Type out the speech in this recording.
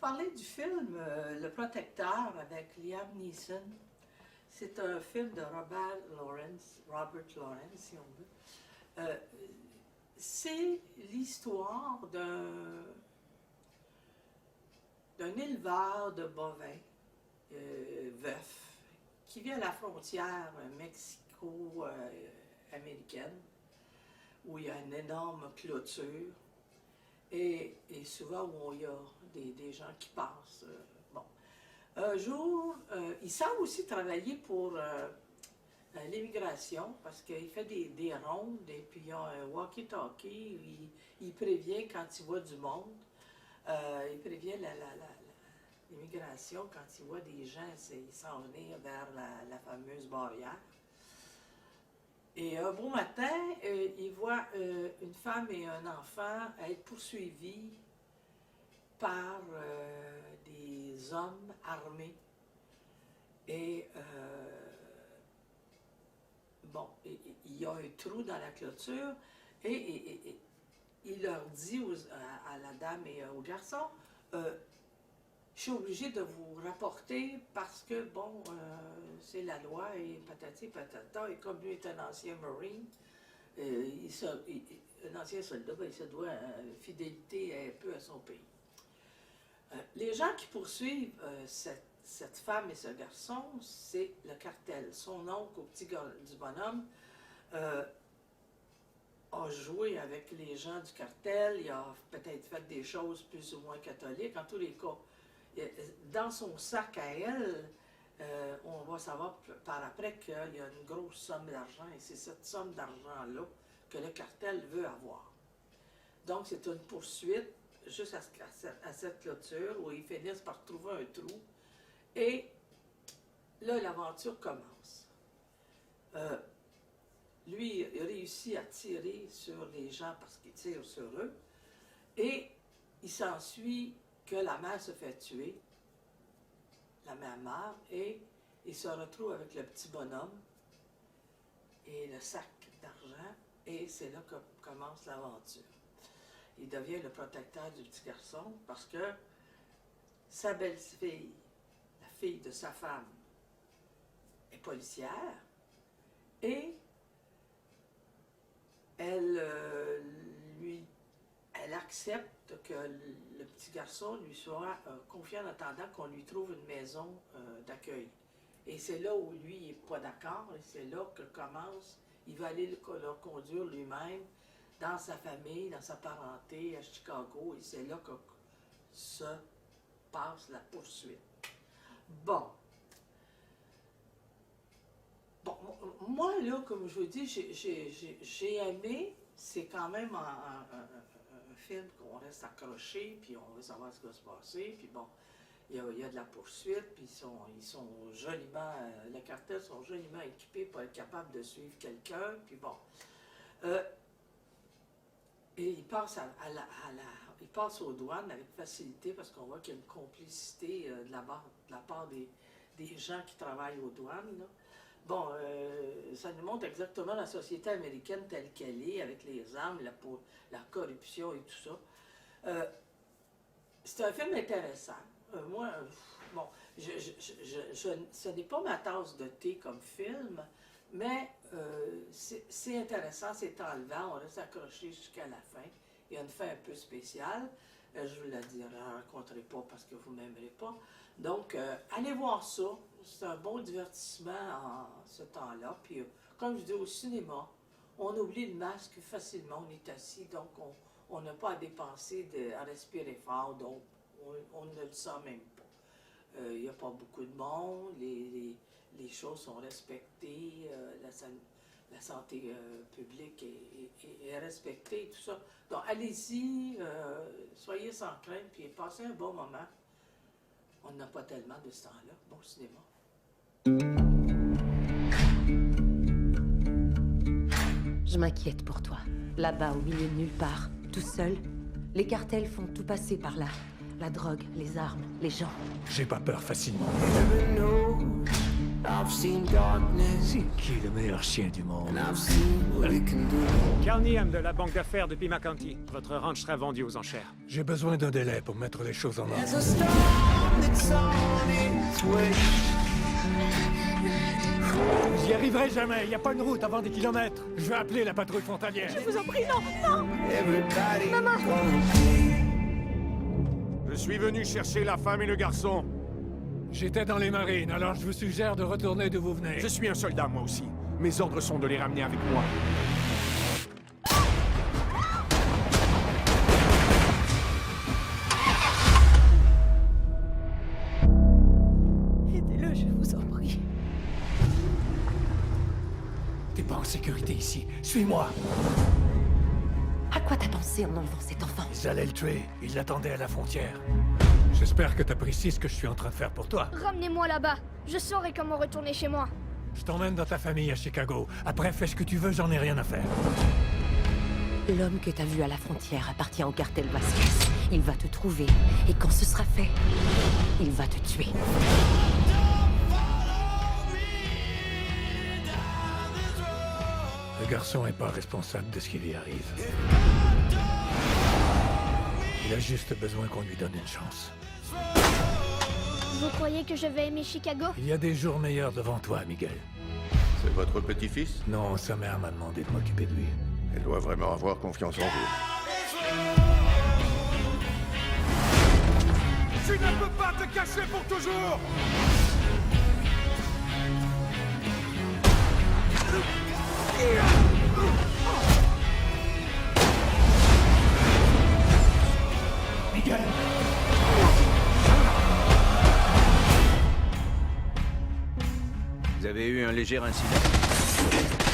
parler du film Le Protecteur avec Liam Neeson. C'est un film de Robert Lawrence, si on veut. C'est l'histoire d'un éleveur de bovins veuf qui vit à la frontière mexico-américaine où il y a une énorme clôture et souvent où il y a des gens qui passent. Bon. Un jour, il semble aussi travailler pour l'immigration parce qu'il fait des rondes et puis il y a un walkie-talkie, il prévient quand il voit du monde, il prévient l'immigration quand il voit des gens s'en venir vers la fameuse barrière. Et un beau matin, il voit une femme et un enfant être poursuivis par des hommes armés. Et bon, il y a un trou dans la clôture et il leur dit à la dame et au garçon, je suis obligé de vous rapporter parce que, bon, c'est la loi et patati patata. Et comme lui est un ancien Marine, un ancien soldat, ben, il se doit fidélité un peu à son pays. Les gens qui poursuivent cette femme et ce garçon, c'est le cartel. Son oncle, au petit gars du bonhomme, a joué avec les gens du cartel, il a peut-être fait des choses plus ou moins catholiques. En tous les cas, dans son sac à elle, on va savoir par après qu'il y a une grosse somme d'argent et c'est cette somme d'argent-là que le cartel veut avoir. Donc c'est une poursuite juste à cette clôture où ils finissent par trouver un trou et là l'aventure commence. Lui, il réussit à tirer sur les gens parce qu'il tire sur eux et il s'ensuit que la mère se fait tuer, la mère, et il se retrouve avec le petit bonhomme et le sac d'argent, et c'est là que commence l'aventure. Il devient le protecteur du petit garçon parce que sa belle-fille, la fille de sa femme, est policière, et elle accepte que le petit garçon lui soit confié en attendant qu'on lui trouve une maison d'accueil. Et c'est là où lui n'est pas d'accord, et c'est là que commence, il va aller le conduire lui-même dans sa famille, dans sa parenté à Chicago, et c'est là que se passe la poursuite. Bon. Bon, moi, là, comme je vous dis, j'ai aimé, c'est quand même un film qu'on reste accroché, puis on veut savoir ce qui va se passer, puis bon, il y a de la poursuite, puis ils sont joliment, les cartels sont joliment équipés pour être capables de suivre quelqu'un, puis bon. Et ils passent, ils passent aux douanes avec facilité parce qu'on voit qu'il y a une complicité de la part des gens qui travaillent aux douanes, là. Bon, ça nous montre exactement la société américaine telle qu'elle est, avec les armes, la corruption et tout ça. C'est un film intéressant. Moi, bon, ce n'est pas ma tasse de thé comme film, mais c'est intéressant, c'est enlevant, on reste accroché jusqu'à la fin. Il y a une fin un peu spéciale. Je vous la dirai, raconterai pas parce que vous ne m'aimerez pas. Donc, allez voir ça. C'est un bon divertissement en ce temps-là. Puis, comme je dis, au cinéma, on oublie le masque facilement. On est assis, donc on n'a pas à dépenser, à respirer fort. Donc, on ne le sent même pas. Il n'y a pas beaucoup de monde. Les choses sont respectées. La santé publique est respectée, tout ça. Donc, allez-y, soyez sans crainte, puis passez un bon moment. On n'a pas tellement de ce temps-là. Bon cinéma. Je m'inquiète pour toi. Là-bas, au milieu de nulle part, tout seul, les cartels font tout passer par là. La drogue, les armes, les gens. J'ai pas peur facilement. I've seen darkness, C'est qui le meilleur chien du monde? and I've seen what it can do. Carniam de la banque d'affaires de Pima County. Votre ranch sera vendu aux enchères. J'ai besoin d'un délai pour mettre les choses en There's ordre. a storm that's on its way. Vous y arriverez jamais, il n'y a pas une route avant des kilomètres. Je vais appeler la patrouille frontalière. Everybody gonna pay. Je suis venu chercher la femme et le garçon. J'étais dans les marines, alors je vous suggère de retourner d'où vous venez. Je suis un soldat, moi aussi. Mes ordres sont de les ramener avec moi. Aidez-le, je vous en prie. T'es pas en sécurité ici. Suis-moi. À quoi t'as pensé en enlevant cet enfant? Ils allaient le tuer. Ils l'attendaient à la frontière. J'espère que t'apprécies ce que je suis en train de faire pour toi. Ramenez-moi là-bas. Je saurai comment retourner chez moi. Je t'emmène dans ta famille à Chicago. Après, fais ce que tu veux, j'en ai rien à faire. L'homme que t'as vu à la frontière appartient au cartel Vasquez. Il va te trouver, et quand ce sera fait, il va te tuer. Le garçon est pas responsable de ce qui lui arrive. Il a juste besoin qu'on lui donne une chance. Vous croyez que je vais aimer Chicago? Il y a des jours meilleurs devant toi, Miguel. C'est votre petit-fils? Non, sa mère m'a demandé de m'occuper de lui. Elle doit vraiment avoir confiance en vous. Tu ne peux pas te cacher pour toujours! Miguel! Vous avez eu un léger incident.